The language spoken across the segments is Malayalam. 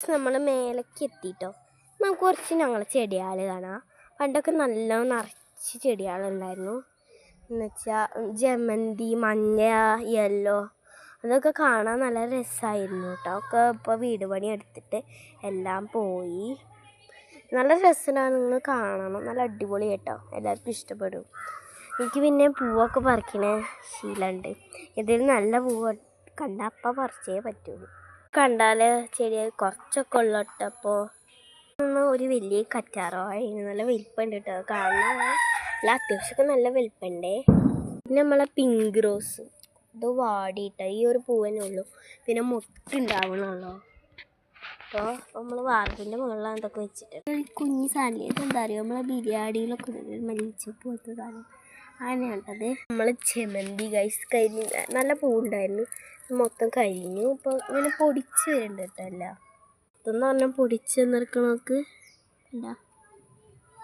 നമ്മൾ മേലേക്ക് എത്തിയിട്ടോ. നമുക്ക് കുറച്ച് ഞങ്ങളെ ചെടികൾ കാണാം. പണ്ടൊക്കെ നല്ല നിറച്ച് ചെടികളുണ്ടായിരുന്നു. എന്നുവെച്ചാൽ ജമന്തി, മഞ്ഞ, യെല്ലോ, അതൊക്കെ കാണാൻ നല്ല രസമായിരുന്നു കേട്ടോ. ഒക്കെ ഇപ്പോൾ വീട് പണി എടുത്തിട്ട് എല്ലാം പോയി. നല്ല രസമാണ്, നിങ്ങൾ കാണണം. നല്ല അടിപൊളി കേട്ടോ, എല്ലാവർക്കും ഇഷ്ടപ്പെടും. എനിക്ക് പിന്നെ പൂവൊക്കെ പറിക്കണ ശീലമുണ്ട്. ഇതിൽ നല്ല പൂവ് കണ്ടാൽ അപ്പം പറിച്ചേ പറ്റുള്ളൂ. കണ്ടാൽ ചെടി കുറച്ചൊക്കെ ഉള്ളപ്പോൾ ഒരു വലിയ കറ്റാറവാഴ നല്ല വലിപ്പമുണ്ട് കേട്ടോ. കാണാൻ അല്ല, അത്യാവശ്യമൊക്കെ നല്ല വലിപ്പമുണ്ടേ. പിന്നെ നമ്മളെ പിങ്ക് റോസ് ഇത് വാടിയിട്ടോ, ഈ ഒരു പൂവന്നെ ഉള്ളൂ. പിന്നെ മുട്ടുണ്ടാവണുള്ളൂ. അപ്പോൾ നമ്മൾ വാർപ്പിൻ്റെ മുകളിലാണ് ഇതൊക്കെ വെച്ചിട്ട് കുഞ്ഞ് സാധനം. ഇതെന്താ അറിയുമോ, നമ്മളെ ബിരിയാണിയിലൊക്കെ മല്ലിച്ച പോലത്തെ സാധനം അങ്ങനെയാണ് അത്. നമ്മൾ ജമന്തി കഴിഞ്ഞ് നല്ല പൂവുണ്ടായിരുന്നു, മൊത്തം കഴിഞ്ഞു. ഇപ്പോൾ ഇങ്ങനെ പൊടിച്ച് വരുന്നുണ്ട് കേട്ടോ. അല്ല ഇതെന്ന് പറഞ്ഞാൽ പൊടിച്ച് നിറക്കണമൊക്കെ എന്താ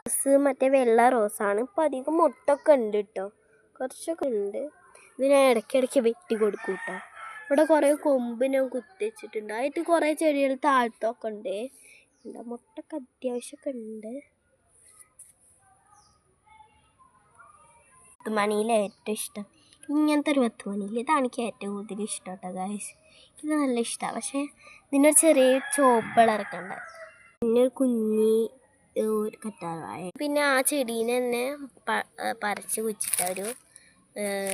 റോസ്, മറ്റേ വെള്ള റോസാണ്. ഇപ്പോൾ അധികം മുട്ടൊക്കെ ഉണ്ട് കേട്ടോ, കുറച്ചൊക്കെ ഉണ്ട്. ഇത് ഞാൻ ഇടയ്ക്കിടയ്ക്ക് വെട്ടി കൊടുക്കും കേട്ടോ. ഇവിടെ കുറേ കൊമ്പ് ഞാൻ കുത്തി വെച്ചിട്ടുണ്ട്. ആയിട്ട് കുറേ ചെടികൾ താഴ്ത്തൊക്കെ ഉണ്ട്. എന്താ മുട്ടൊക്കെ അത്യാവശ്യമൊക്കെ ഉണ്ട്. പത്തുമണിയിലെ ഏറ്റവും ഇഷ്ടം ഇങ്ങനത്തെ ഒരു പത്തുമണിയിൽ. ഇതാണ് എനിക്ക് ഏറ്റവും കൂടുതൽ ഇഷ്ടം കേട്ടോ ഗായ്സ്. ഇത് നല്ല ഇഷ്ടമാണ്. പക്ഷേ ഇതിനൊരു ചെറിയ ചുവപ്പ് കളറൊക്കെ ഉണ്ട്. പിന്നെ ഒരു കുഞ്ഞി ഒരു കറ്റാർവാഴ. പിന്നെ ആ ചെടീനെ തന്നെ പറിച്ച് കുച്ചിട്ട ഒരു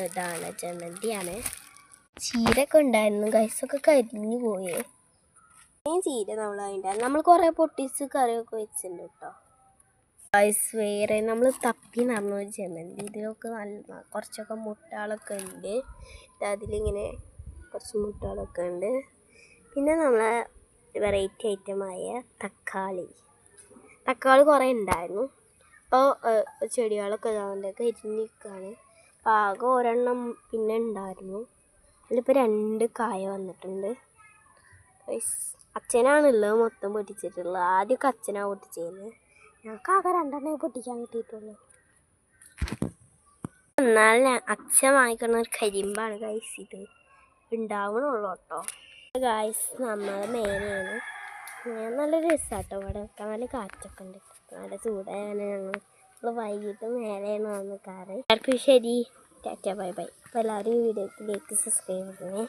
ഇതാണ്, ജമന്തിയാണ്. ചീരൊക്കെ ഉണ്ടായിരുന്നു ഗൈസൊക്കെ കരിഞ്ഞു പോയേ. ചീര നമ്മൾ കുറേ പൊട്ടിച്ച് കറിയൊക്കെ വെച്ചിട്ടുണ്ട് കേട്ടോ ഗൈസ്. വേറെ നമ്മൾ തപ്പി നടന്ന ഒരു ജമന്തി. ഇതിലൊക്കെ നല്ല കുറച്ചൊക്കെ മുട്ടകളൊക്കെ ഉണ്ട്. അതിലിങ്ങനെ കുറച്ച് മുട്ടകളൊക്കെ ഉണ്ട്. പിന്നെ നമ്മളെ വെറൈറ്റി ഐറ്റമായ തക്കാളി കുറേ ഉണ്ടായിരുന്നു. അപ്പോൾ ചെടികളൊക്കെ ഇതാകൊണ്ടൊക്കെ എരിഞ്ഞിരിക്കുകയാണ്. അപ്പോൾ ആകെ ഒരെണ്ണം പിന്നെ ഉണ്ടായിരുന്നു. അതിലിപ്പോൾ 2 കായ വന്നിട്ടുണ്ട്. അച്ഛനാണുള്ളത് മൊത്തം പൊട്ടിച്ചിട്ടുള്ളത്. ആദ്യമൊക്കെ അച്ഛനാണ് പൊട്ടിച്ചിരുന്നത്. ഞങ്ങൾക്ക് ആകെ 2 പൊട്ടിക്കാൻ കിട്ടിയിട്ടുള്ളൂ. എന്നാൽ അച്ഛൻ വാങ്ങിക്കുന്ന ഒരു കരിമ്പാണ് ഗൈസ്. ഇത് ഉണ്ടാവണുള്ളൂ കേട്ടോ ഗൈസ്. നമ്മളെ മേലെയാണ്. നല്ല രസമാട്ടോ ഇവിടെ വെക്കാൻ. നല്ല കാറ്റൊക്കെ ഉണ്ട്, നല്ല ചൂടായാണ്. ഞങ്ങൾ വൈകിട്ട് മേലെയാണ് വന്നിക്കാറ്. എല്ലാവർക്കും ശരി, ടാറ്റ ബൈ ബൈ. അപ്പോൾ എല്ലാവരും ഈ വീഡിയോയിലേക്ക് സബ്സ്ക്രൈബ് ചെയ്യണേ.